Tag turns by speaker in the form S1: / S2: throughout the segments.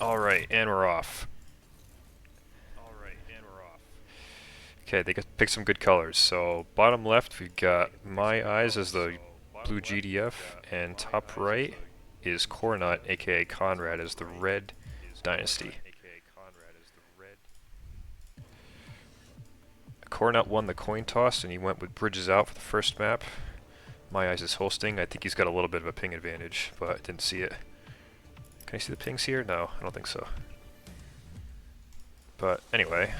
S1: Alright, and we're off. Okay, they picked some good colors. So, bottom left, we've got My Eyes as the blue GDF, and top right is Corenut, aka Conrad, as the red Dynasty. Corenut won the coin toss, and he went with Bridges out for the first map. My Eyes is hosting. I think he's got a little bit of a ping advantage, but didn't see it. Can I see the pings here? No, I don't think so. But anyway.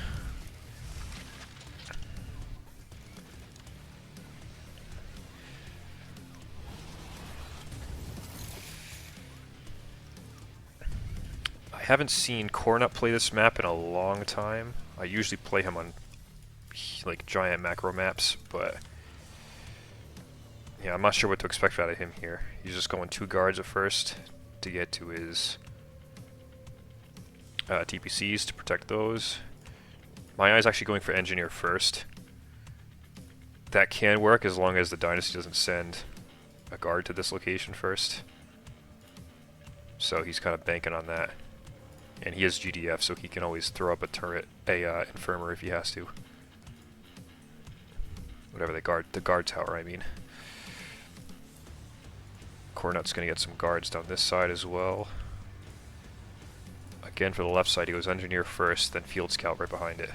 S1: I haven't seen Corenut play this map in a long time. I usually play him on like giant macro maps, but yeah, I'm not sure what to expect out of him here. He's just going 2 guards at first to get to his TPCs to protect those. My Eye's actually going for Engineer first. That can work as long as the Dynasty doesn't send a guard to this location first. So he's kind of banking on that. And he has GDF, so he can always throw up a turret, Infirmer if he has to. Whatever the guard tower, I mean. Corenut's gonna get some guards down this side as well. Again, for the left side, he goes Engineer first, then Field Scout right behind it.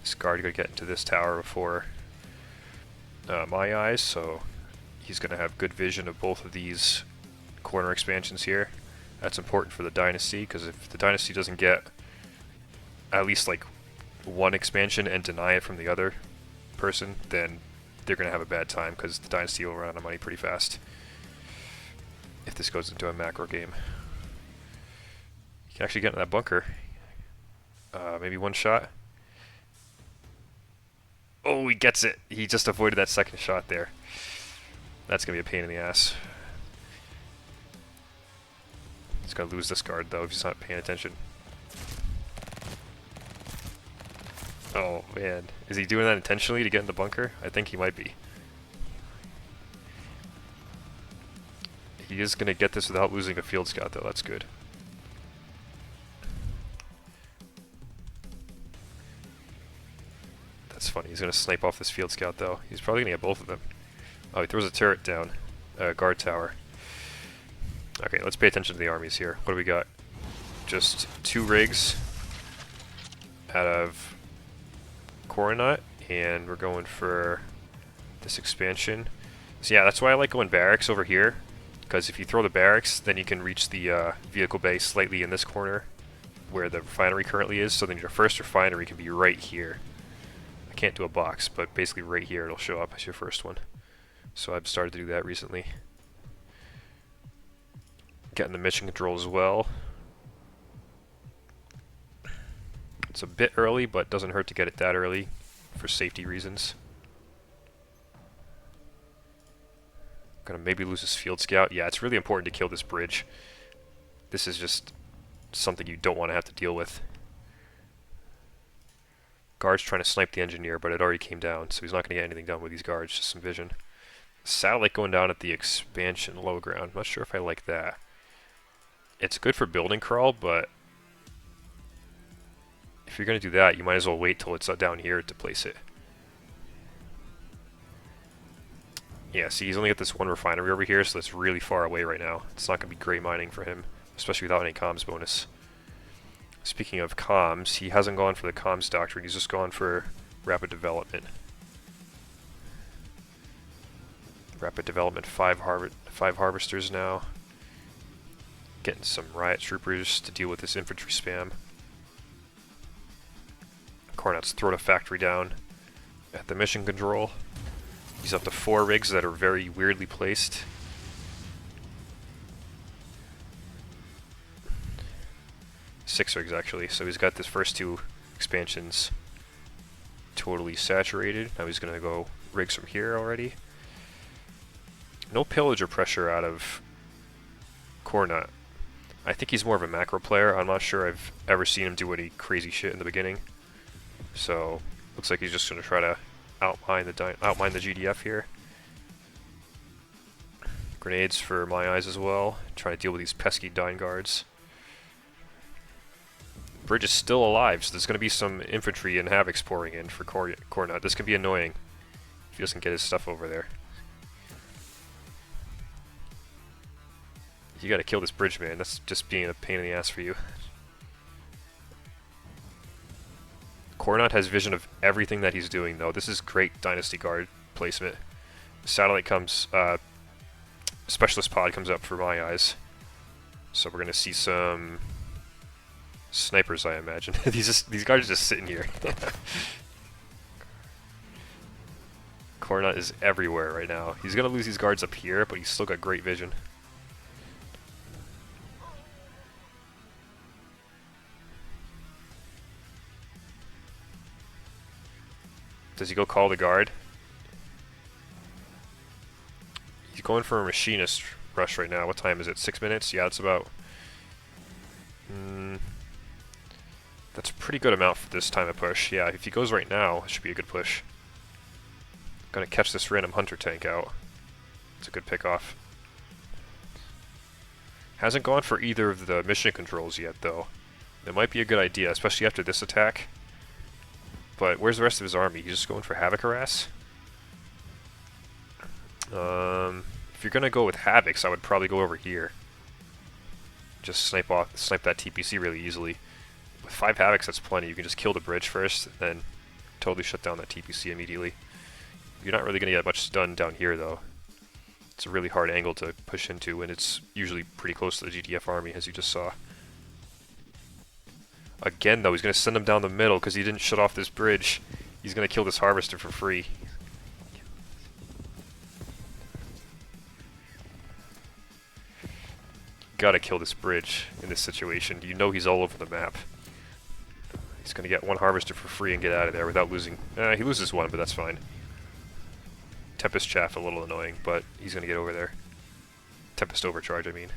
S1: This guard gonna get into this tower before My Eyes, so he's going to have good vision of both of these corner expansions here. That's important for the Dynasty, because if the Dynasty doesn't get at least like one expansion and deny it from the other person, then they're going to have a bad time, because the Dynasty will run out of money pretty fast if this goes into a macro game. You can actually get in that bunker. Maybe one shot. Oh, he gets it. He just avoided that second shot there. That's going to be a pain in the ass. He's going to lose this guard, though, if he's not paying attention. Oh, man. Is he doing that intentionally to get in the bunker? I think he might be. He is going to get this without losing a Field Scout, though. That's good. That's funny. He's going to snipe off this Field Scout, though. He's probably going to get both of them. Oh, he throws a turret down. Guard tower. Okay, let's pay attention to the armies here. What do we got? Just 2 rigs out of Corenut, and we're going for this expansion. So yeah, that's why I like going barracks over here, because if you throw the barracks, then you can reach the vehicle bay slightly in this corner where the refinery currently is, so then your first refinery can be right here. I can't do a box, but basically right here it'll show up as your first one. So I've started to do that recently. Getting the mission control as well. It's a bit early, but doesn't hurt to get it that early for safety reasons. Gonna maybe lose his Field Scout. Yeah, it's really important to kill this bridge. This is just something you don't want to have to deal with. Guard's trying to snipe the Engineer, but it already came down, so he's not going to get anything done with these guards, just some vision. Satellite going down at the expansion low ground. I'm not sure if I like that. It's good for building crawl, but if you're going to do that, you might as well wait till it's down here to place it. Yeah, see, he's only got this one refinery over here, so it's really far away right now. It's not going to be great mining for him, especially without any comms bonus. Speaking of comms, he hasn't gone for the comms doctrine, he's just gone for rapid development. Rapid development, 5 harvesters now. Getting some riot troopers to deal with this infantry spam. Corenut's thrown a factory down at the mission control. He's up to 4 rigs that are very weirdly placed. Six rigs actually, so he's got this first 2 expansions totally saturated. Now he's going to go rigs from here already. No pillage or pressure out of Corenut. I think he's more of a macro player. I'm not sure I've ever seen him do any crazy shit in the beginning. So, looks like he's just going to try to outmine the GDF here. Grenades for my eyes as well. Trying to deal with these pesky DYN guards. Bridge is still alive, so there's going to be some infantry and havocs pouring in for Corenut. This can be annoying if he doesn't get his stuff over there. You gotta kill this bridge, man. That's just being a pain in the ass for you. Corenut has vision of everything that he's doing, though. This is great Dynasty Guard placement. Satellite comes, Specialist Pod comes up for my eyes. So we're gonna see some snipers, I imagine. These guys are just sitting here. Corenut is everywhere right now. He's gonna lose these guards up here, but he's still got great vision. Does he go call the guard? He's going for a machinist rush right now. What time is it? 6 minutes? Yeah, it's about... that's a pretty good amount for this time of push. Yeah, if he goes right now, it should be a good push. Gonna catch this random hunter tank out. It's a good pickoff. Hasn't gone for either of the mission controls yet, though. It might be a good idea, especially after this attack. But where's the rest of his army? He's just going for Havoc Harass? If you're gonna go with Havocs, I would probably go over here. Just snipe that TPC really easily. With 5 Havocs, that's plenty. You can just kill the bridge first, and then totally shut down that TPC immediately. You're not really gonna get much done down here, though. It's a really hard angle to push into, and it's usually pretty close to the GDF army, as you just saw. Again, though, he's going to send him down the middle because he didn't shut off this bridge. He's going to kill this harvester for free. Gotta kill this bridge in this situation. You know he's all over the map. He's going to get one harvester for free and get out of there without losing... he loses one, but that's fine. Tempest chaff a little annoying, but he's going to get over there. Tempest overcharge, I mean.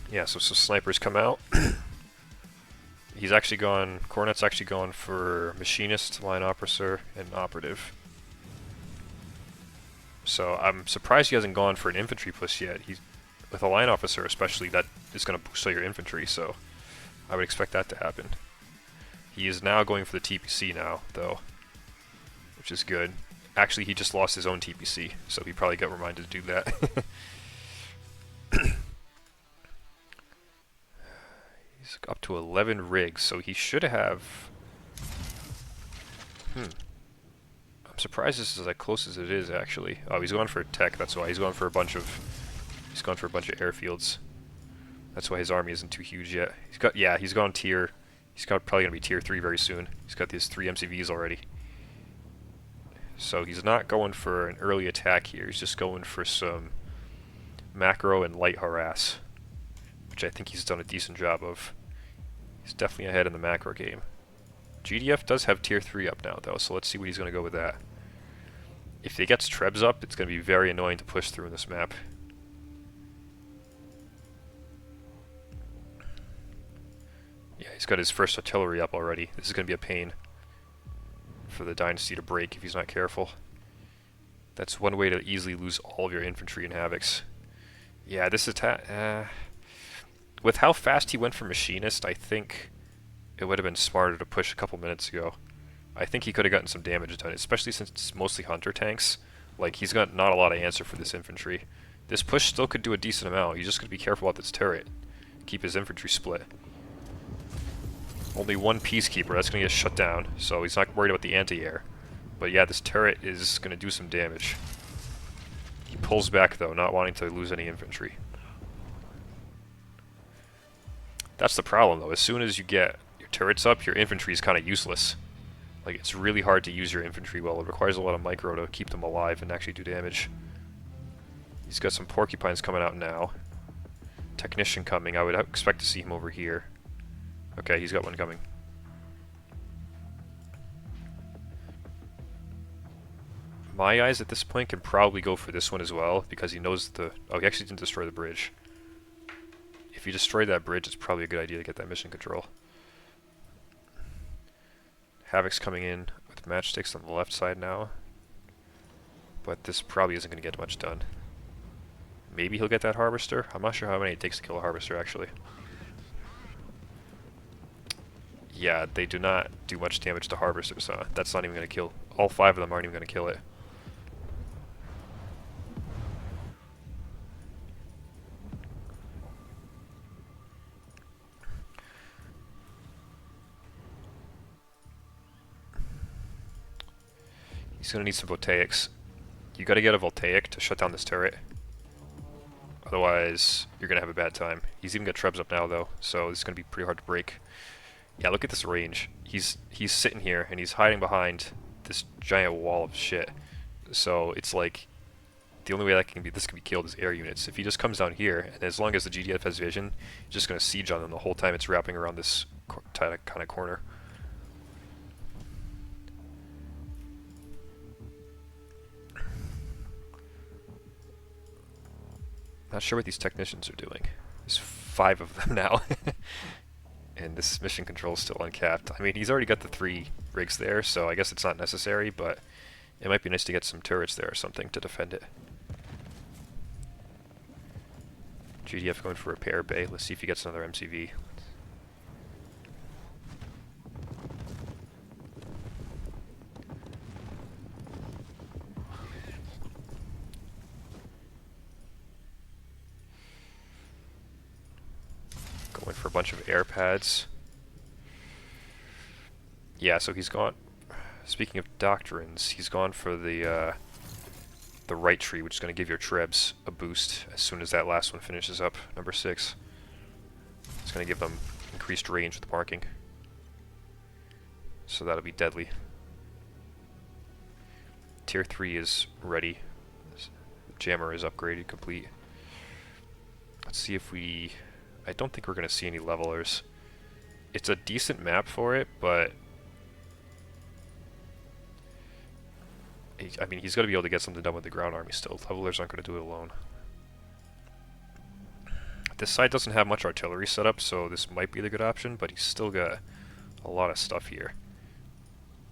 S1: Yeah, so some snipers come out. He's actually gone... Corenut's actually gone for Machinist, Line Officer, and Operative. So I'm surprised he hasn't gone for an infantry push yet. He's, with a Line Officer especially, that is going to boost all your infantry, so I would expect that to happen. He is now going for the TPC now, though, which is good. Actually, he just lost his own TPC, so he probably got reminded to do that. He's up to 11 rigs, so he should have... I'm surprised this is as close as it is, actually. Oh, he's going for tech, that's why. He's going for a bunch of... He's gone for a bunch of airfields. That's why his army isn't too huge yet. He's got... Yeah, he's gone tier... He's got probably going to be tier 3 very soon. He's got these 3 MCVs already. So he's not going for an early attack here. He's just going for some macro and light harass, which I think he's done a decent job of. He's definitely ahead in the macro game. GDF does have tier 3 up now, though, so let's see what he's going to go with that. If he gets Trebs up, it's going to be very annoying to push through in this map. Yeah, he's got his first artillery up already. This is going to be a pain for the Dynasty to break if he's not careful. That's one way to easily lose all of your infantry and Havocs. Yeah, this attack... with how fast he went for Machinist, I think it would have been smarter to push a couple minutes ago. I think he could have gotten some damage done, especially since it's mostly Hunter tanks. Like, he's got not a lot of answer for this infantry. This push still could do a decent amount. You just got to be careful about this turret. Keep his infantry split. Only one Peacekeeper, that's going to get shut down, so he's not worried about the anti-air. But yeah, this turret is going to do some damage. He pulls back, though, not wanting to lose any infantry. That's the problem, though. As soon as you get your turrets up, your infantry is kind of useless. Like, it's really hard to use your infantry well. It requires a lot of micro to keep them alive and actually do damage. He's got some Porcupines coming out now. Technician coming. I would expect to see him over here. Okay, he's got one coming. My eyes at this point can probably go for this one as well, because he knows the... Oh, he actually didn't destroy the bridge. If you destroy that bridge, it's probably a good idea to get that mission control. Havoc's coming in with matchsticks on the left side now. but this probably isn't going to get much done. Maybe he'll get that Harvester. I'm not sure how many it takes to kill a Harvester, actually. Yeah, they do not do much damage to Harvesters, huh? That's not even going to kill. All 5 of them aren't even going to kill it. He's going to need some Voltaics. You got to get a Voltaic to shut down this turret. Otherwise, you're going to have a bad time. He's even got Trebs up now, though, so this is going to be pretty hard to break. Yeah, look at this range. He's sitting here, and he's hiding behind this giant wall of shit. So it's like, the only way that this can be killed is air units. If he just comes down here, and as long as the GDF has vision, he's just going to siege on them the whole time it's wrapping around this kind of corner. Not sure what these technicians are doing. There's 5 of them now. And this mission control is still uncapped. I mean, he's already got the 3 rigs there, so I guess it's not necessary, but it might be nice to get some turrets there or something to defend it. GDF going for repair bay. Let's see if he gets another MCV. Going for a bunch of air pads. Yeah, so he's gone. Speaking of doctrines, he's gone for the right tree, which is going to give your Trebs a boost as soon as that last one finishes up, number 6. It's going to give them increased range with marking. So that'll be deadly. Tier 3 is ready. Jammer is upgraded, complete. Let's see if we... I don't think we're going to see any levelers. It's a decent map for it, but... I mean, he's got to be able to get something done with the ground army still. Levelers aren't going to do it alone. This side doesn't have much artillery set up, so this might be the good option, but he's still got a lot of stuff here.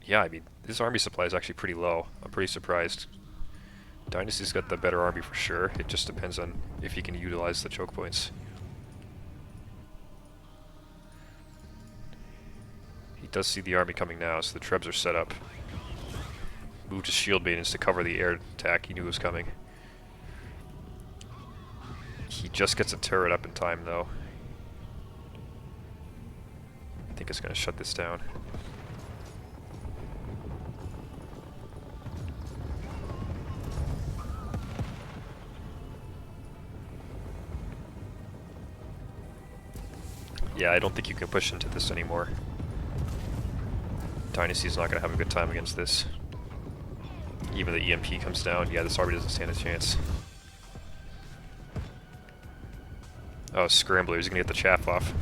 S1: Yeah, I mean, this army supply is actually pretty low. I'm pretty surprised. Dynasty's got the better army for sure. It just depends on if he can utilize the choke points. He does see the army coming now, so the Trebs are set up. Moved his shield maidens to cover the air attack. He knew it was coming. He just gets a turret up in time, though. I think it's going to shut this down. Yeah, I don't think you can push into this anymore. Dynasty's not going to have a good time against this. Even the EMP comes down, yeah, this army doesn't stand a chance. Oh, Scrambler, he's going to get the chaff off.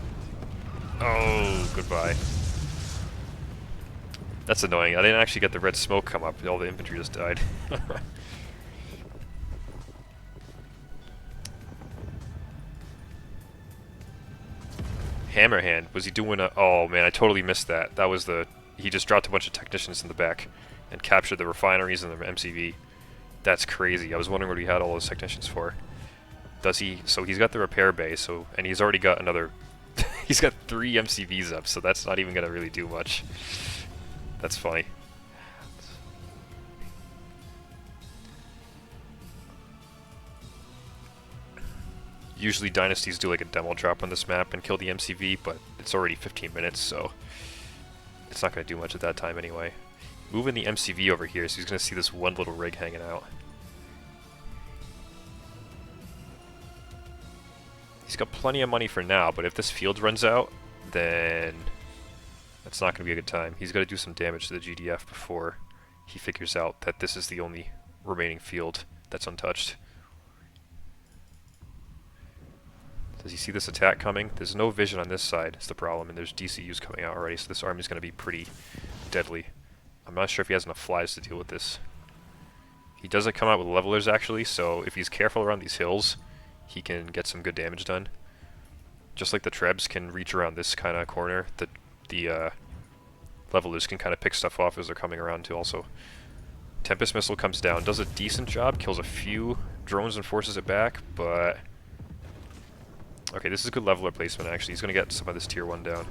S1: Oh, goodbye. That's annoying. I didn't actually get the red smoke come up. All the infantry just died. Hammerhand, was he doing a... Oh man, I totally missed that. That was the... He just dropped a bunch of technicians in the back and captured the refineries and the MCV. That's crazy. I was wondering what he had all those technicians for. Does he... So he's got the repair bay, so... And he's already got another... He's got 3 MCVs up, so that's not even going to really do much. That's funny. Usually dynasties do like a demo drop on this map and kill the MCV, but it's already 15 minutes, so it's not going to do much at that time anyway. Moving the MCV over here, so he's going to see this one little rig hanging out. He's got plenty of money for now, but if this field runs out, then that's not going to be a good time. He's got to do some damage to the GDF before he figures out that this is the only remaining field that's untouched. Does he see this attack coming? There's no vision on this side, is the problem, and there's DCUs coming out already, so this army's going to be pretty deadly. I'm not sure if he has enough flies to deal with this. He doesn't come out with levelers, actually, so if he's careful around these hills, he can get some good damage done. Just like the Trebs can reach around this kind of corner, the levelers can kind of pick stuff off as they're coming around too also. Tempest missile comes down, does a decent job, kills a few drones and forces it back, but... Okay, this is good leveler placement actually. He's going to get some of this tier 1 down.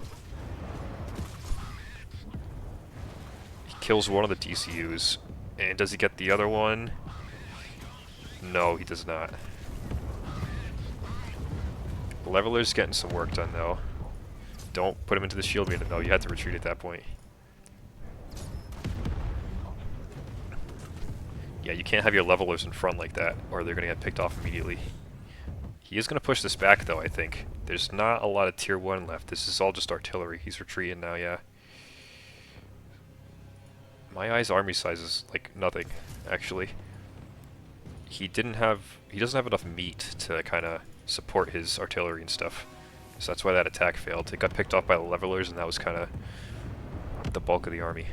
S1: He kills one of the DCUs. And does he get the other one? No, he does not. Leveler's getting some work done though. Don't put him into the shield maiden though, you had to retreat at that point. Yeah, you can't have your levelers in front like that, or they're going to get picked off immediately. He is going to push this back though, I think. There's not a lot of tier 1 left. This is all just artillery. He's retreating now, yeah. My eye's army size is like nothing, actually. He doesn't have enough meat to kind of support his artillery and stuff. So that's why that attack failed. It got picked off by the levelers, and that was kind of the bulk of the army.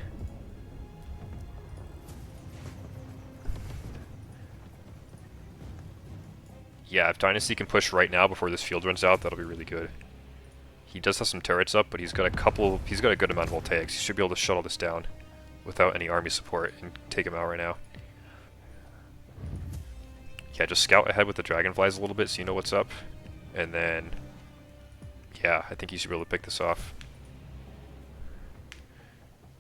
S1: Yeah, if Dynasty can push right now before this field runs out, that'll be really good. He does have some turrets up, but he's got a good amount of voltaics. He should be able to shuttle this down without any army support and take him out right now. Yeah, just scout ahead with the dragonflies a little bit so you know what's up. And then, yeah, I think you should be able to pick this off.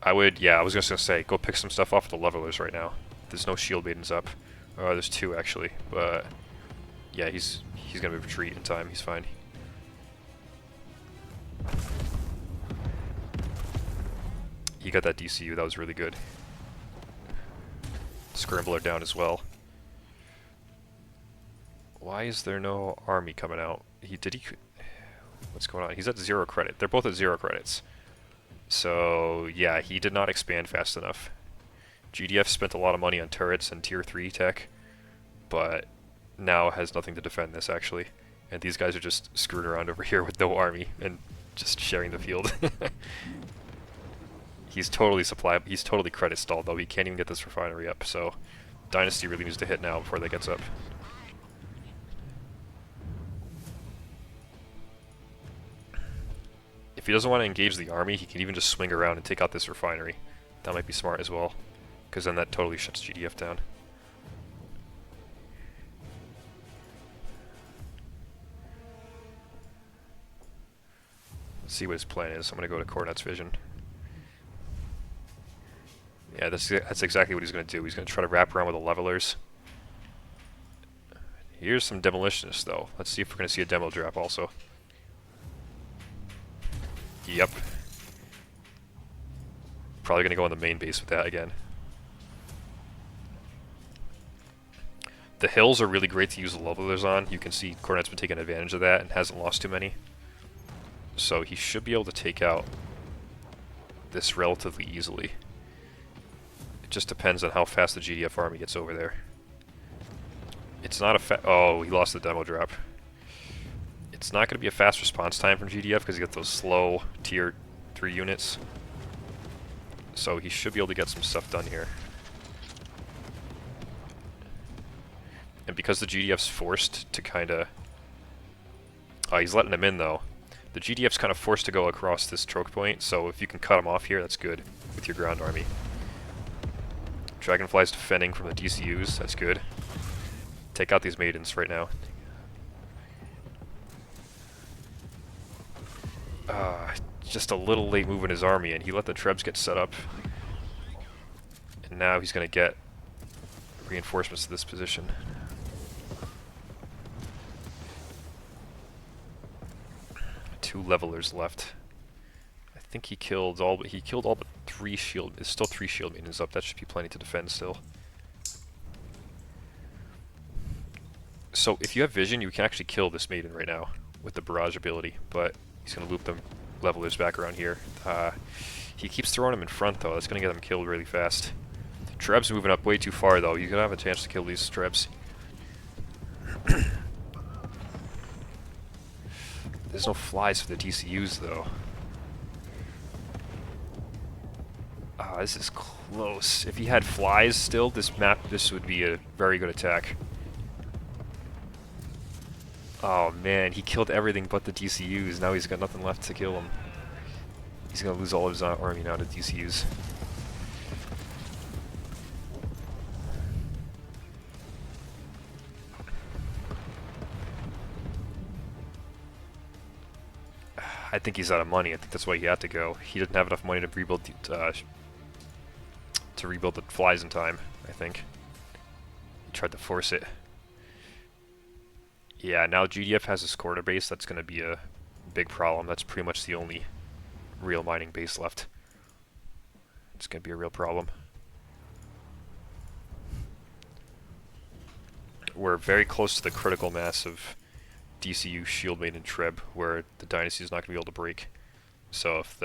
S1: I was just going to say, go pick some stuff off the levelers right now. There's no shield maidens up. There's 2 actually, but yeah, he's going to retreat in time. He's fine. He got that DCU, that was really good. Scrambler down as well. Why is there no army coming out? What's going on? He's at 0 credit. They're both at 0 credits. So, yeah, he did not expand fast enough. GDF spent a lot of money on turrets and tier 3 tech, but now has nothing to defend this, actually. And these guys are just screwing around over here with no army and just sharing the field. He's totally credit stalled, though. He can't even get this refinery up, so Dynasty really needs to hit now before that gets up. If he doesn't want to engage the army, he can even just swing around and take out this refinery. That might be smart as well, because then that totally shuts GDF down. Let's see what his plan is. I'm going to go to Corenut's vision. Yeah, that's exactly what he's going to do. He's going to try to wrap around with the levelers. Here's some demolitionists, though. Let's see if we're going to see a demo drop also. Yep. Probably going to go on the main base with that again. The hills are really great to use the levelers on. You can see Corenut's been taking advantage of that and hasn't lost too many. So he should be able to take out this relatively easily. It just depends on how fast the GDF army gets over there. It's not a oh, he lost the demo drop. It's not going to be a fast response time from GDF because he got those slow tier 3 units. So he should be able to get some stuff done here. And because the GDF's forced to kind of... Oh, he's letting him in though. The GDF's kind of forced to go across this choke point, so if you can cut him off here, that's good with your ground army. Dragonfly's defending from the DCUs, that's good. Take out these maidens right now. Just a little late moving his army, and he let the Trebs get set up. And now he's going to get reinforcements to this position. Two levelers left. I think he killed all but 3 shield. There's still 3 shield maidens up. That should be plenty to defend still. So if you have vision, you can actually kill this maiden right now with the barrage ability, but he's going to loop them levelers back around here. He keeps throwing them in front though. That's going to get them killed really fast. Treb's moving up way too far though. You're going to have a chance to kill these Trebs. There's no flies for the DCUs though. This is close. If he had flies still, this would be a very good attack. Oh man, he killed everything but the DCUs. Now he's got nothing left to kill them. He's gonna lose all of his army now to DCUs. I think he's out of money. I think that's why he had to go. He didn't have enough money to rebuild the flies in time, I think. He tried to force it. Yeah, now GDF has a quarter base. That's going to be a big problem. That's pretty much the only real mining base left. It's going to be a real problem. We're very close to the critical mass of DCU, Shieldmate, and Treb, where the Dynasty is not going to be able to break. So if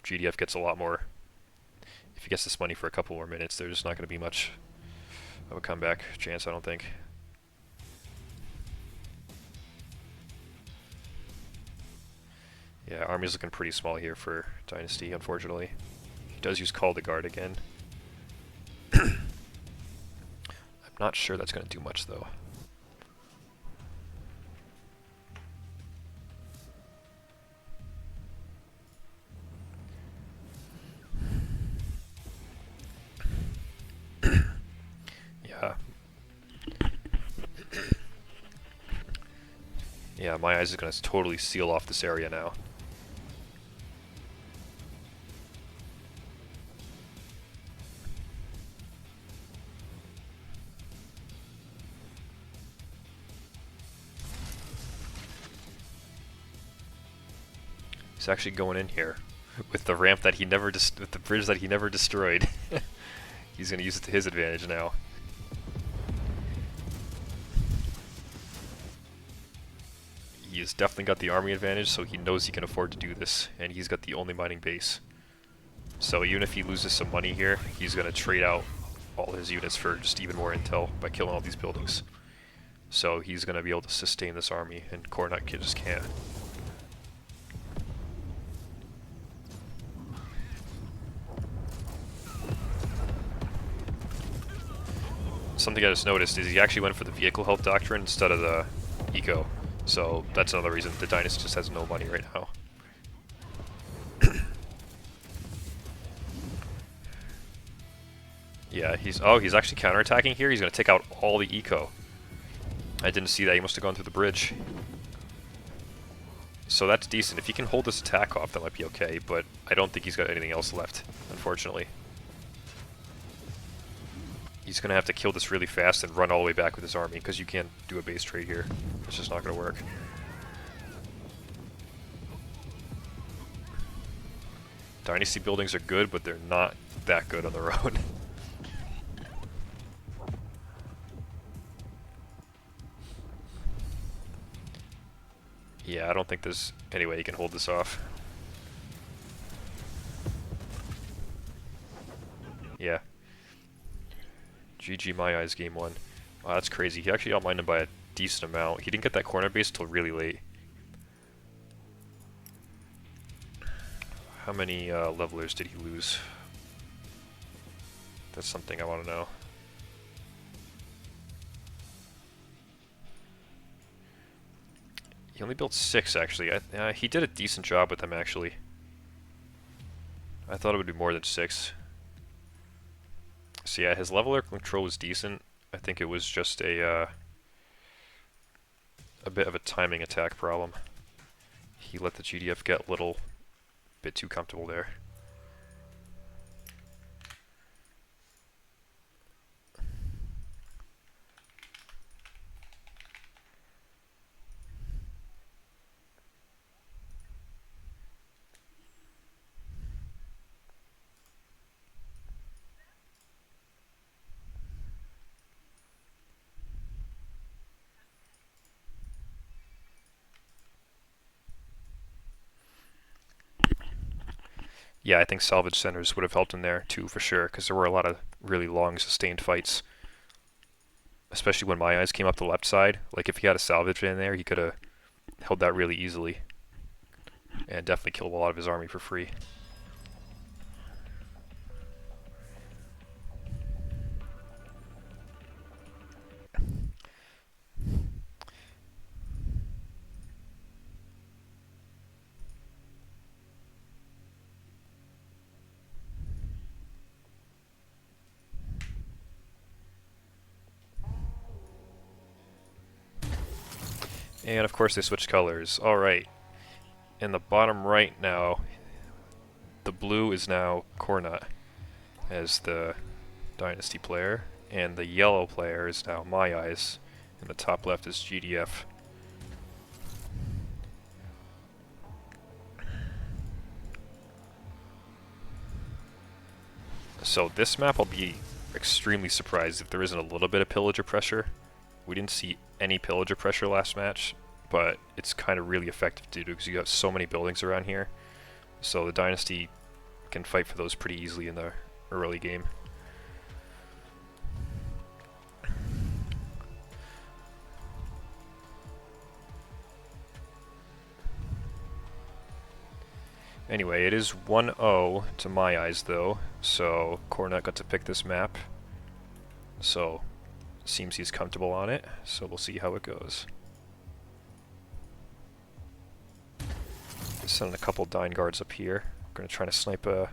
S1: GDF gets a lot more, if he gets this money for a couple more minutes, there's not going to be much of a comeback chance, I don't think. Yeah, army's looking pretty small here for Dynasty, unfortunately. He does use Call to Guard again. I'm not sure that's going to do much, though. Yeah. Yeah, my eyes is going to totally seal off this area now. He's actually going in here with the ramp that he never with the bridge that he never destroyed. He's going to use it to his advantage now. He's definitely got the army advantage, so he knows he can afford to do this, and he's got the only mining base. So even if he loses some money here, he's going to trade out all his units for just even more intel by killing all these buildings. So he's going to be able to sustain this army, and Corenut just can't. Something I just noticed is he actually went for the vehicle health doctrine instead of the eco. So that's another reason the Dynasty just has no money right now. Yeah, he's actually counterattacking here. He's going to take out all the eco. I didn't see that. He must have gone through the bridge. So that's decent. If he can hold this attack off, that might be okay, but I don't think he's got anything else left, unfortunately. He's going to have to kill this really fast and run all the way back with his army, because you can't do a base trade here. It's just not going to work. Dynasty buildings are good, but they're not that good on their own. Yeah, I don't think there's any way he can hold this off. Yeah. GG my eyes, game 1. Wow, that's crazy. He actually outmined him by a decent amount. He didn't get that corner base until really late. How many levelers did he lose? That's something I want to know. He only built 6, actually. He did a decent job with them, actually. I thought it would be more than 6. So yeah, his leveler control was decent. I think it was just a bit of a timing attack problem. He let the GDF get a little bit too comfortable there. Yeah, I think salvage centers would have helped him there too, for sure, because there were a lot of really long, sustained fights. Especially when my eyes came up the left side. Like, if he had a salvage in there, he could have held that really easily. And definitely killed a lot of his army for free. And of course they switched colors. Alright. in the bottom right now, the blue is now Corenut as the Dynasty player, and the yellow player is now My Eyes, and the top left is GDF. So this map, I'll be extremely surprised if there isn't a little bit of pillager pressure. We didn't see any pillager pressure last match, but it's kind of really effective to do because you got so many buildings around here. So the Dynasty can fight for those pretty easily in the early game. Anyway, it is 1-0 to My Eyes though, so Corenut got to pick this map. So, seems he's comfortable on it, so we'll see how it goes. Sending a couple DYN guards up here. We're going to try to snipe a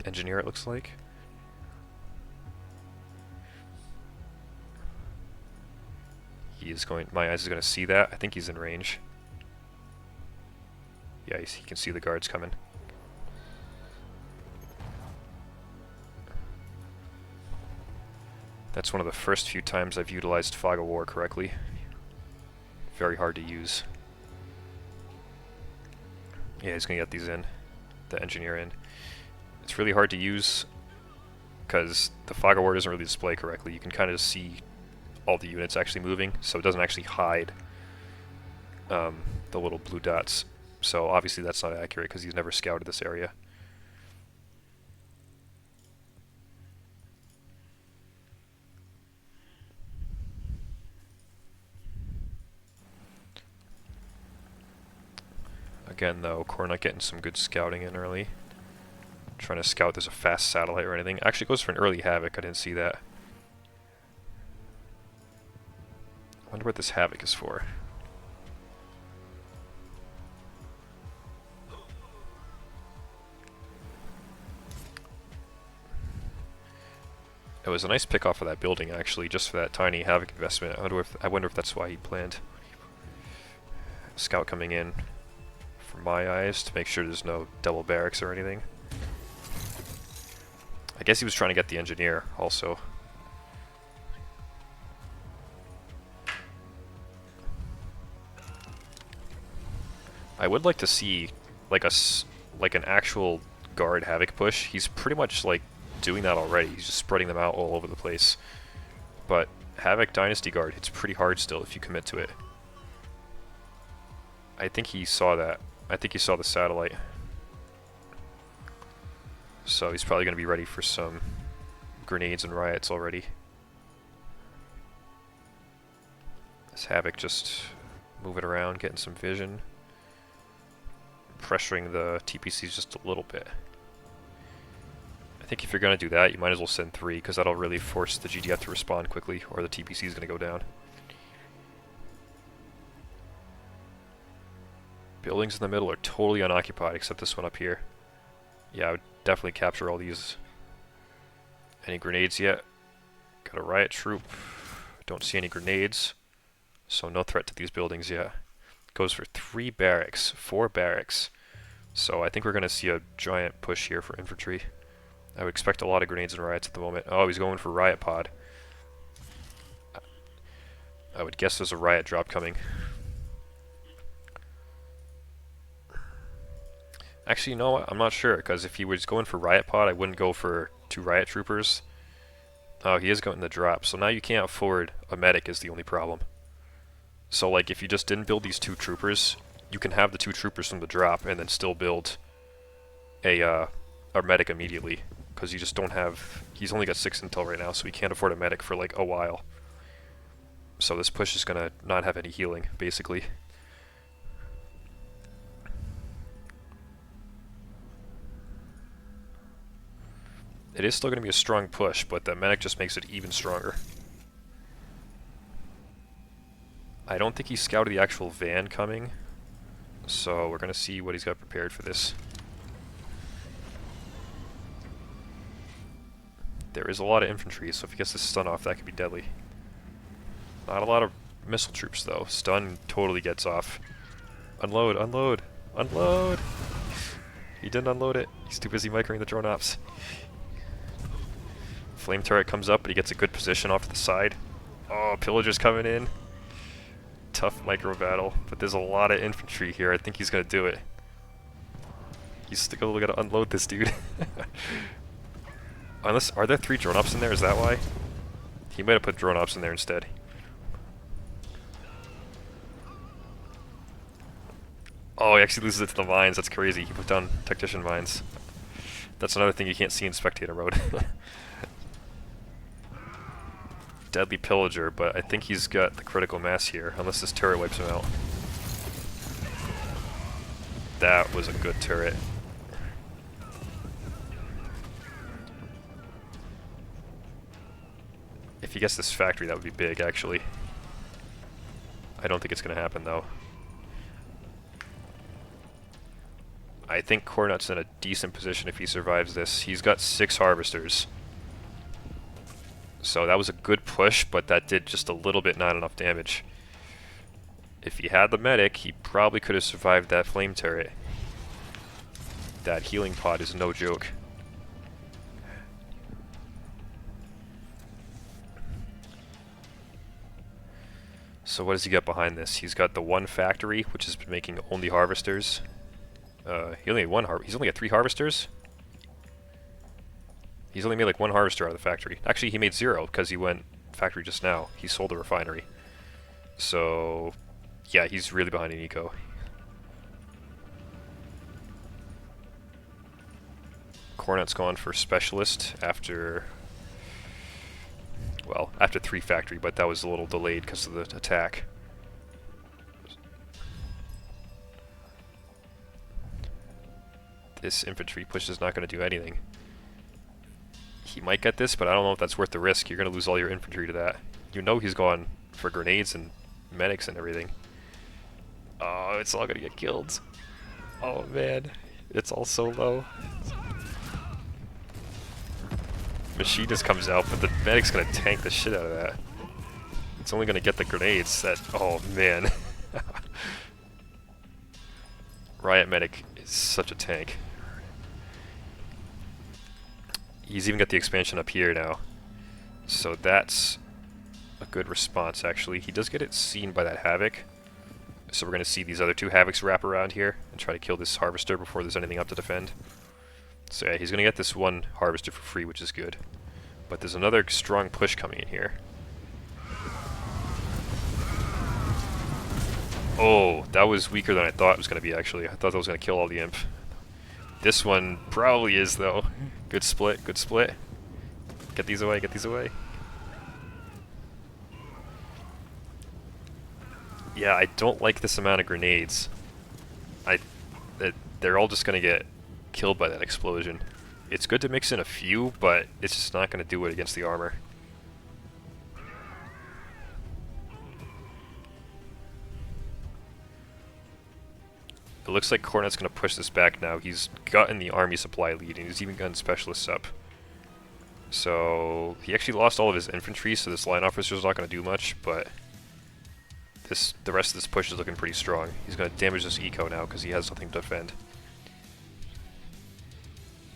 S1: engineer, it looks like. My Eyes is going to see that. I think he's in range. Yeah, he can see the guards coming. That's one of the first few times I've utilized Fog of War correctly. Very hard to use. Yeah, he's gonna get these in. The engineer in. It's really hard to use because the Fog of War doesn't really display correctly. You can kind of see all the units actually moving, so it doesn't actually hide the little blue dots. So obviously that's not accurate because he's never scouted this area. Again though, Corenut getting some good scouting in early. Trying to scout there's a fast satellite or anything. Actually goes for an early Havoc, I didn't see that. I wonder what this Havoc is for. It was a nice pick off of that building actually, just for that tiny Havoc investment. I wonder if that's why he planned. Scout coming in for My Eyes to make sure there's no double barracks or anything. I guess he was trying to get the engineer also. I would like to see like an actual guard Havoc push. He's pretty much like doing that already. He's just spreading them out all over the place. But Havoc Dynasty Guard, it's pretty hard still if you commit to it. I think he saw that. I think he saw the satellite. So he's probably going to be ready for some grenades and riots already. This Havoc just moving around, getting some vision. Pressuring the TPCs just a little bit. I think if you're going to do that, you might as well send 3, because that'll really force the GDF to respond quickly, or the TPC is going to go down. Buildings in the middle are totally unoccupied, except this one up here. Yeah, I would definitely capture all these. Any grenades yet? Got a riot troop. Don't see any grenades, so no threat to these buildings yet. Goes for 3 barracks, 4 barracks. So I think we're going to see a giant push here for infantry. I would expect a lot of grenades and riots at the moment. Oh, he's going for riot pod. I would guess there's a riot drop coming. Actually, you know what? I'm not sure, because if he was going for riot pod, I wouldn't go for 2 riot troopers. Oh, he is going the drop, so now you can't afford a medic is the only problem. So like if you just didn't build these 2 troopers, you can have the 2 troopers from the drop and then still build a medic immediately. Because you just don't have... He's only got 6 intel right now, so he can't afford a medic for like a while. So this push is going to not have any healing, basically. It is still going to be a strong push, but the medic just makes it even stronger. I don't think he scouted the actual van coming, so we're going to see what he's got prepared for this. There is a lot of infantry, so if he gets the stun off, that could be deadly. Not a lot of missile troops, though. Stun totally gets off. Unload, unload! Unload! He didn't unload it. He's too busy microing the drone ops. Flame turret comes up, but he gets a good position off to the side. Oh, Pillager's coming in. Tough micro battle, but there's a lot of infantry here. I think he's gonna do it. He's still gonna unload this dude. Unless, are there 3 drone ops in there? Is that why? He might have put drone ops in there instead. Oh, he actually loses it to the mines. That's crazy. He put down tactician mines. That's another thing you can't see in spectator mode. Deadly Pillager, but I think he's got the critical mass here, unless this turret wipes him out. That was a good turret. If he gets this factory, that would be big, actually. I don't think it's going to happen, though. I think Corenut's in a decent position if he survives this. He's got 6 harvesters. So that was a good push, but that did just a little bit not enough damage. If he had the medic, he probably could have survived that flame turret. That healing pod is no joke. So what does he got behind this? He's got the 1 factory, which has been making only harvesters. He only had he's only got 3 harvesters? He's only made like 1 harvester out of the factory. Actually, he made 0 because he went factory just now. He sold a refinery. So, yeah, he's really behind in eco. Corenut's gone for specialist after, well, after 3 factory, but that was a little delayed because of the attack. This infantry push is not going to do anything. He might get this, but I don't know if that's worth the risk. You're going to lose all your infantry to that. You know he's gone for grenades and medics and everything. Oh, it's all going to get killed. Oh man, it's all so low. Machinist comes out, but the medic's going to tank the shit out of that. It's only going to get the grenades that... Oh man. Riot medic is such a tank. He's even got the expansion up here now. So that's a good response, actually. He does get it seen by that Havoc. So we're going to see these other 2 Havocs wrap around here and try to kill this Harvester before there's anything up to defend. So yeah, he's going to get this 1 Harvester for free, which is good. But there's another strong push coming in here. Oh, that was weaker than I thought it was going to be, actually. I thought that was going to kill all the imp. This one probably is, though. Good split, good split. Get these away, get these away. Yeah, I don't like this amount of grenades. They're all just going to get killed by that explosion. It's good to mix in a few, but it's just not going to do it against the armor. It looks like Corenut's going to push this back now. He's gotten the army supply lead, and he's even gotten specialists up. So he actually lost all of his infantry, so this line officer's not going to do much, but the rest of this push is looking pretty strong. He's going to damage this eco now because he has nothing to defend.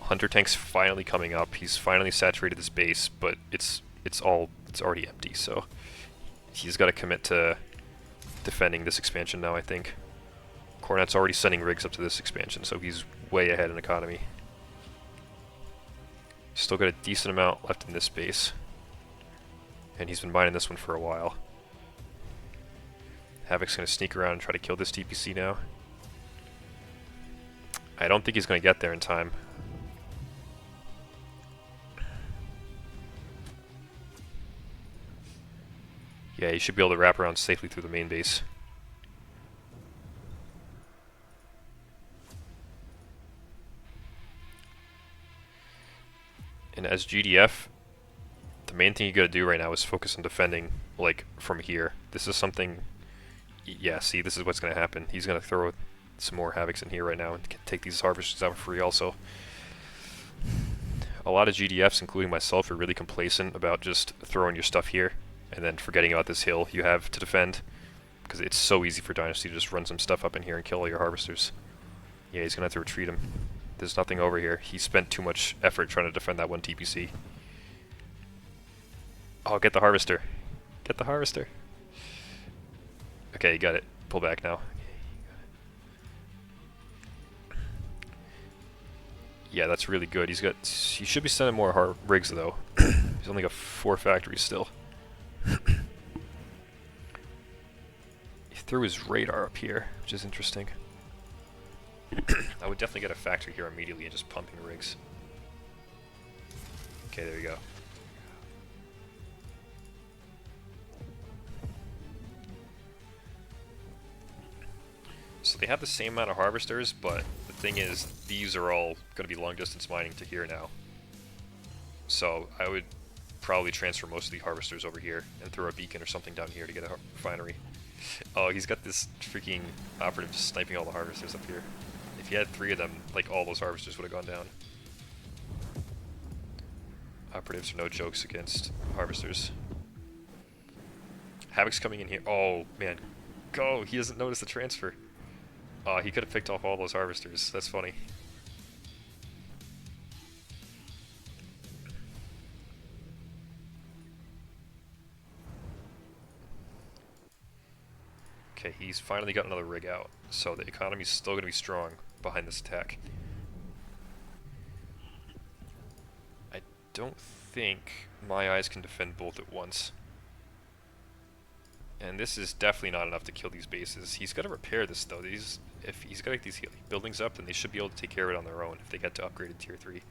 S1: Hunter tank's finally coming up. He's finally saturated this base, but it's already empty, so he's got to commit to defending this expansion now, I think. Corenut's already sending rigs up to this expansion, so he's way ahead in economy. Still got a decent amount left in this base. And he's been mining this one for a while. Havoc's going to sneak around and try to kill this TPC now. I don't think he's going to get there in time. Yeah, he should be able to wrap around safely through the main base. And as GDF, the main thing you gotta do right now is focus on defending, like, from here. This is something... Yeah, see, this is what's gonna happen. He's gonna throw some more Havocs in here right now and take these harvesters out for free also. A lot of GDFs, including myself, are really complacent about just throwing your stuff here and then forgetting about this hill you have to defend. Because it's so easy for Dynasty to just run some stuff up in here and kill all your harvesters. Yeah, he's gonna have to retreat him. There's nothing over here. He spent too much effort trying to defend that one TPC. Oh, get the harvester. Get the harvester. Okay, you got it. Pull back now. Yeah, that's really good. He should be sending more rigs though. He's only got 4 factories still. He threw his radar up here, which is interesting. I would definitely get a factory here immediately and just pumping rigs. Okay, there we go. So they have the same amount of harvesters, but the thing is, these are all going to be long distance mining to here now. So I would probably transfer most of the harvesters over here and throw a beacon or something down here to get a refinery. Oh, he's got this freaking operative just sniping all the harvesters up here. If he had 3 of them, like all those harvesters would have gone down. Operatives are no jokes against harvesters. Havoc's coming in here. Oh, man. Go! He doesn't notice the transfer. He could have picked off all those harvesters. That's funny. Okay, he's finally got another rig out, so the economy's still going to be strong behind this attack. I don't think my eyes can defend both at once. And this is definitely not enough to kill these bases. He's got to repair this though. If he's got to get these buildings up, then they should be able to take care of it on their own if they get to upgraded tier 3.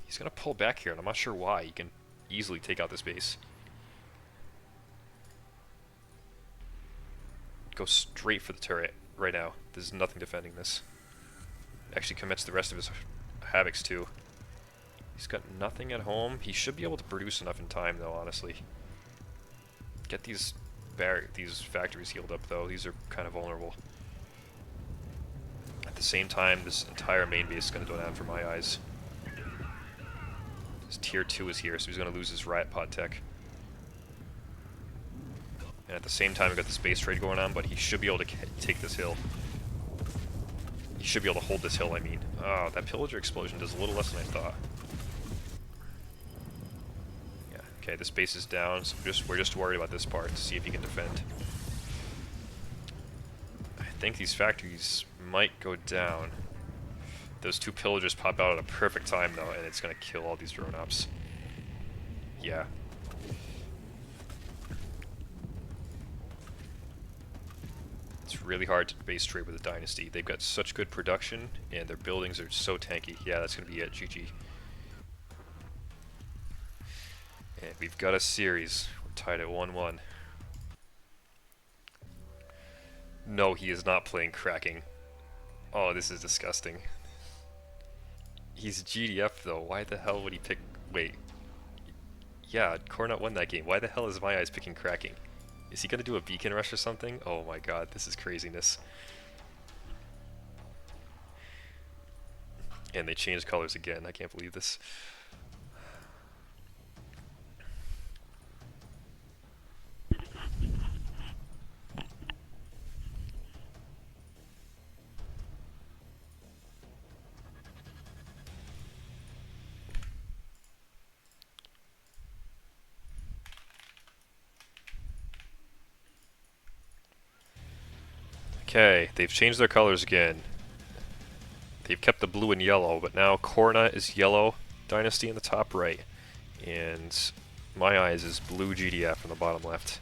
S1: He's going to pull back here, and I'm not sure why. He can easily take out this base. Go straight for the turret right now. There's nothing defending this. Actually commits the rest of his Havocs too. He's got nothing at home. He should be able to produce enough in time though, honestly. Get these factories healed up though. These are kind of vulnerable. At the same time, this entire main base is going to go down for my eyes. His tier 2 is here, so he's going to lose his riot pod tech. And at the same time, we've got the space trade going on, but he should be able to take this hill. He should be able to hold this hill, I mean. Oh, that pillager explosion does a little less than I thought. Yeah, okay, this base is down, so we're just worried about this part to see if he can defend. I think these factories might go down. Those 2 pillagers pop out at a perfect time, though, and it's going to kill all these drone ops. Yeah. It's really hard to base trade with a dynasty. They've got such good production, and their buildings are so tanky. Yeah, that's going to be it. GG. And we've got a series. We're tied at 1-1. No, he is not playing cracking. Oh, this is disgusting. He's GDF, though. Why the hell would he pick... Wait. Yeah, Corenut won that game. Why the hell is my eyes picking cracking? Is he going to do a beacon rush or something? Oh my god, this is craziness. And they changed colors again. I can't believe this. Okay, they've changed their colors again. They've kept the blue and yellow, but now Corenut is yellow dynasty in the top right, and my eyes is blue GDF in the bottom left.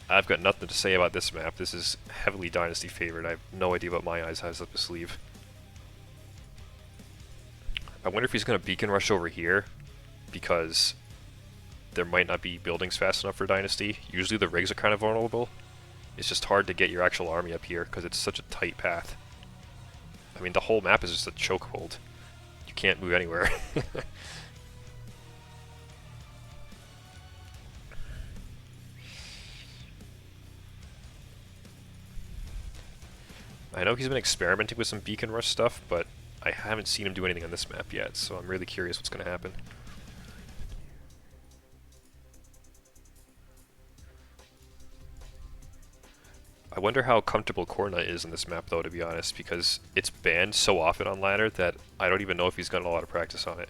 S1: I've got nothing to say about this map. This is heavily dynasty favored. I have no idea what my eyes has up his sleeve. I wonder if he's going to beacon rush over here, because there might not be buildings fast enough for dynasty. Usually the rigs are kind of vulnerable. It's just hard to get your actual army up here because it's such a tight path. I mean, the whole map is just a chokehold. You can't move anywhere. I know he's been experimenting with some beacon rush stuff, but I haven't seen him do anything on this map yet, so I'm really curious what's going to happen. I wonder how comfortable Corenut is in this map though, to be honest, because it's banned so often on ladder that I don't even know if he's gotten a lot of practice on it.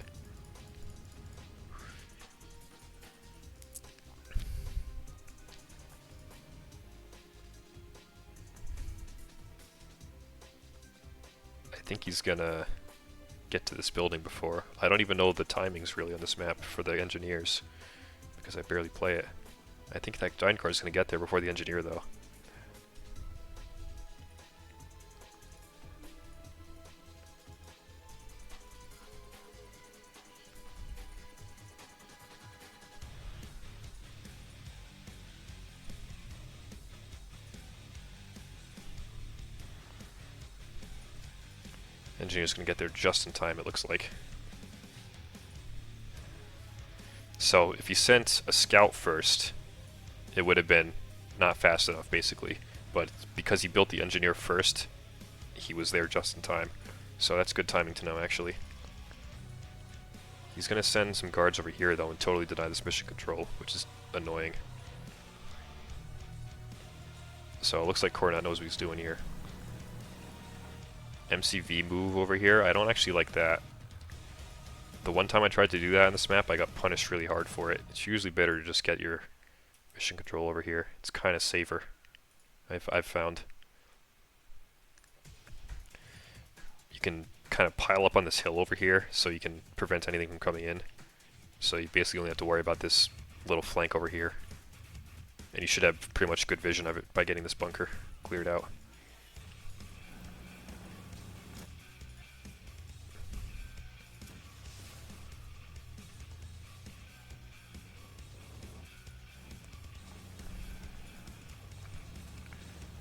S1: I think he's gonna get to this building before. I don't even know the timings really on this map for the engineers, because I barely play it. I think that giant card is gonna get there before the engineer though. Engineer's gonna get there just in time, it looks like. So if he sent a scout first, it would have been not fast enough, basically. But because he built the engineer first, he was there just in time. So that's good timing to know, actually. He's gonna send some guards over here, though, and totally deny this mission control, which is annoying. So it looks like Corenut knows what he's doing here. MCV move over here, I don't actually like that. The one time I tried to do that on this map, I got punished really hard for it. It's usually better to just get your mission control over here. It's kind of safer, I've found. You can kind of pile up on this hill over here, so you can prevent anything from coming in. So you basically only have to worry about this little flank over here. And you should have pretty much good vision of it by getting this bunker cleared out.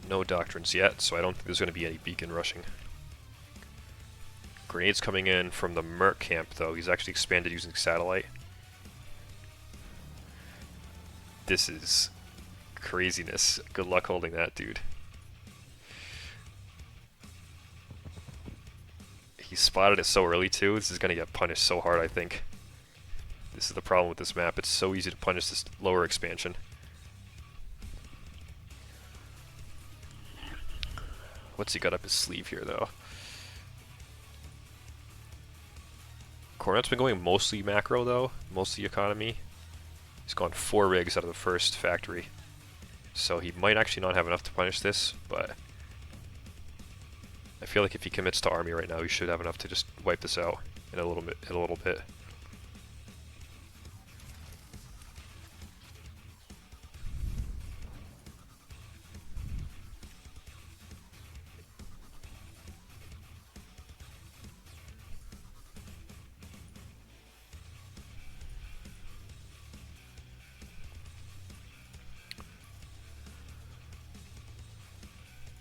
S1: No doctrines yet, so I don't think there's going to be any beacon rushing. Grenades coming in from the Merc camp, though. He's actually expanded using satellite. This is craziness. Good luck holding that, dude. He spotted it so early, too. This is going to get punished so hard, I think. This is the problem with this map. It's so easy to punish this lower expansion. What's he got up his sleeve here, though? Corenut's been going mostly macro, though. Mostly economy. He's gone 4 rigs out of the first factory. So he might actually not have enough to punish this, but I feel like if he commits to army right now, he should have enough to just wipe this out in a little bit.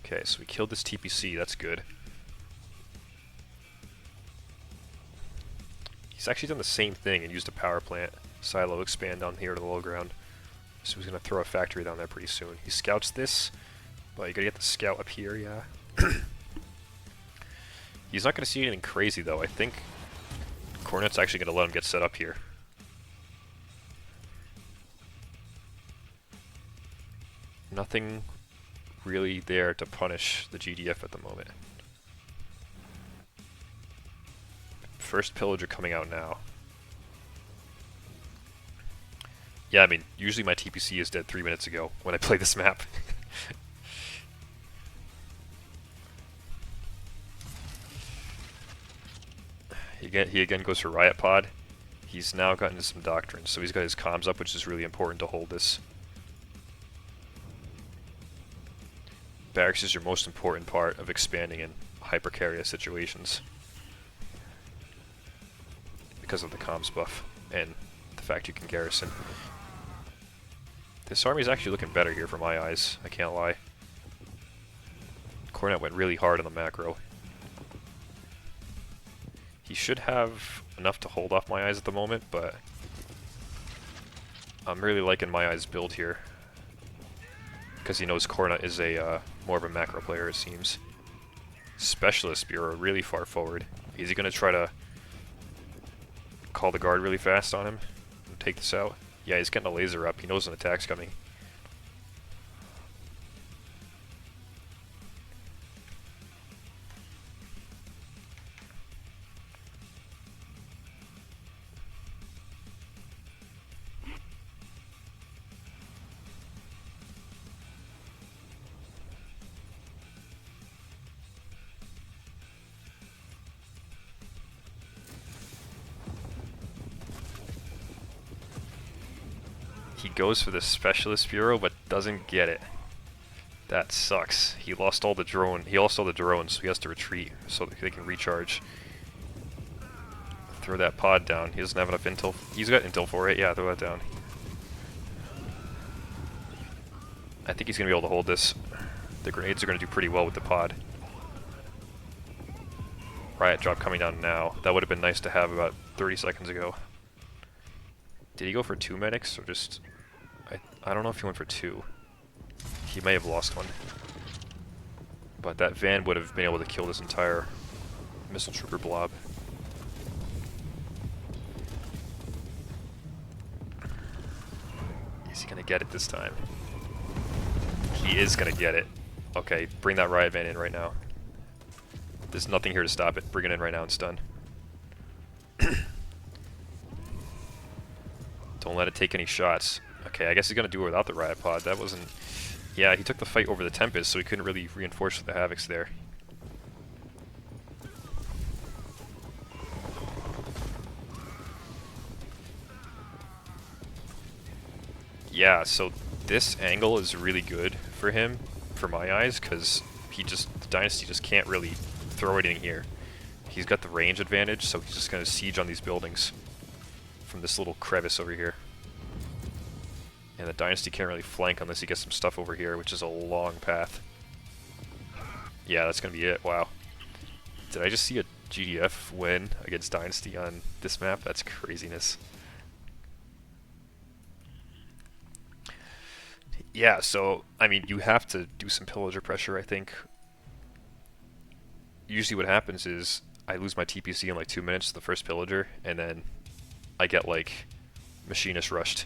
S1: Okay, so we killed this TPC, that's good. He's actually done the same thing and used a power plant silo expand down here to the low ground. So he's going to throw a factory down there pretty soon. He scouts this, but you got to get the scout up here, yeah. He's not going to see anything crazy, though. I think Corenut's actually going to let him get set up here. Nothing really there to punish the GDF at the moment. First pillager coming out now. Yeah, I mean, usually my TPC is dead 3 minutes ago when I play this map. He again goes for Riot Pod. He's now gotten into some doctrines, so he's got his comms up, which is really important to hold this. Barracks is your most important part of expanding in hypercarrier situations because of the comms buff and the fact you can garrison. This army is actually looking better here for my eyes, I can't lie. Corenut went really hard on the macro. He should have enough to hold off my eyes at the moment, but I'm really liking my eyes build here. Because he knows Corenut is a more of a macro player, it seems. Specialist Bureau really far forward. Is he going to try to call the guard really fast on him and take this out? Yeah, he's getting a laser up. He knows an attack's coming. He goes for the Specialist Bureau, but doesn't get it. That sucks. He lost all the drones, so he has to retreat so that they can recharge. Throw that pod down. He doesn't have enough intel. He's got intel for it. Yeah, throw that down. I think he's going to be able to hold this. The grenades are going to do pretty well with the pod. Riot drop coming down now. That would have been nice to have about 30 seconds ago. Did he go for 2 medics or just... I don't know if he went for 2. He may have lost one. But that van would have been able to kill this entire missile trooper blob. Is he going to get it this time? He is going to get it. Okay, bring that riot van in right now. There's nothing here to stop it. Bring it in right now and stun. Don't let it take any shots. Okay, I guess he's going to do it without the riot pod. That wasn't... Yeah, he took the fight over the Tempest, so he couldn't really reinforce the Havocs there. Yeah, so this angle is really good for him, for my eyes, because the Dynasty just can't really throw anything here. He's got the range advantage, so he's just going to siege on these buildings from this little crevice over here. And the Dynasty can't really flank unless he gets some stuff over here, which is a long path. Yeah, that's going to be it. Wow. Did I just see a GDF win against Dynasty on this map? That's craziness. Yeah, so, I mean, you have to do some pillager pressure, I think. Usually what happens is I lose my TPC in like 2 minutes to the first pillager, and then I get, like, machinist rushed.